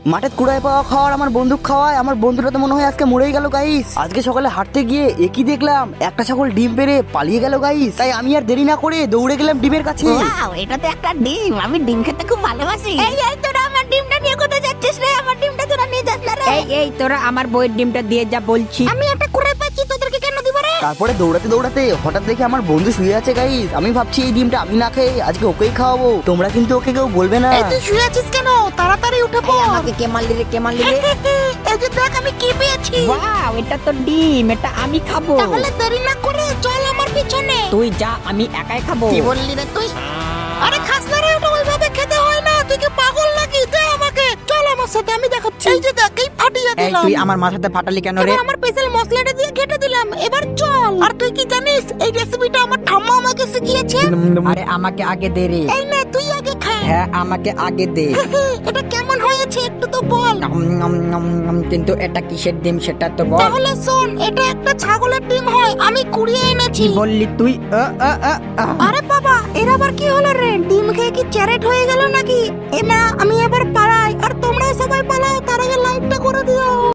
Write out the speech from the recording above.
মাঠে কুড়ায় পাওয়া খাওয়ার আমার বন্দুক খাওয়ায় আমার বন্ধুটা তো মনে হয় আজকে মরেই গেল গাইস। আজকে সকালে হাঁটতে গিয়ে একই দেখলাম একটা ছাগল ডিম পেড়ে পালিয়ে গেল গাইস। তাই আমি আর দেরি না করে দৌড়ে গেলাম ডিমের কাছে। ওয়াও, এটা তো একটা ডিম। আমি ডিম খেতে খুব ভালোবাসি। এই তোরা আমার ডিমটা নিয়ে কোথায় যাচ্ছিস রে? আমার ডিমটা তোরা নিয়ে যাস না রে। এই তোরা আমার বইয়ের ডিমটা দিয়ে যা বলছি। আমি একটা কুড়াই পাচ্ছি, তোদেরকে কেন দিব রে? তারপরে দৌড়াতে দৌড়াতে হঠাৎ দেখে আমার বন্ধু শুয়ে আছে গাইস। আমি ভাবছি এই ডিমটা আমি না খেয়ে আজকে ওকেই খাওয়াবো। তোমরা কিন্তু ওকে কেউ বলবে না। এই তুই শুয়ে আছিস কেন? তাড়াতাড়ি উঠে এই, পড়। আমাকে কে মারলি রে, কে মারলি রে? এই যে দেখ আমি কি পেয়েছি। ওয়াও, এটা তো ডিম, এটা আমি খাবো। তাহলে দেরি না করে চল আমার পিছনে। তুই যা, আমি একাই খাবো। কি বললি রে তুই? আরে খাস না রে, ওটা ওইভাবে খেতে হয় না। তুই কি পাগল নাকি? দে আমাকে, চল আমার সাথে, আমি দেখাচ্ছি। এই যে দেখ, এই ফাটিয়ে এই দিলাম। তুই আমার মাথাতে ফাটালি কেন রে? এবার আমার স্পেশাল মশলাটা দিয়ে কেটে দিলাম। এবার চল। আর তুই কি জানিস এই রেসিপিটা আমার ঠাম্মা আমাকে শিখিয়েছে? আরে আমাকে আগে দে রে। এই নে, তুই আগে খা। হ্যাঁ, আমাকে আগে দে। এটা কেমন হয়েছে একটু তো বল। কিন্তু এটা কিসের ডিম সেটা তো বল। তাহলে শোন, এটা একটা ছাগলের ডিম হয়, আমি কুড়িয়ে এনেছি। কি বললি তুই? আরে বাবা, এর আবার কি হলো রে? ডিম খেয়ে কি চ্যারেট হয়ে গেল নাকি?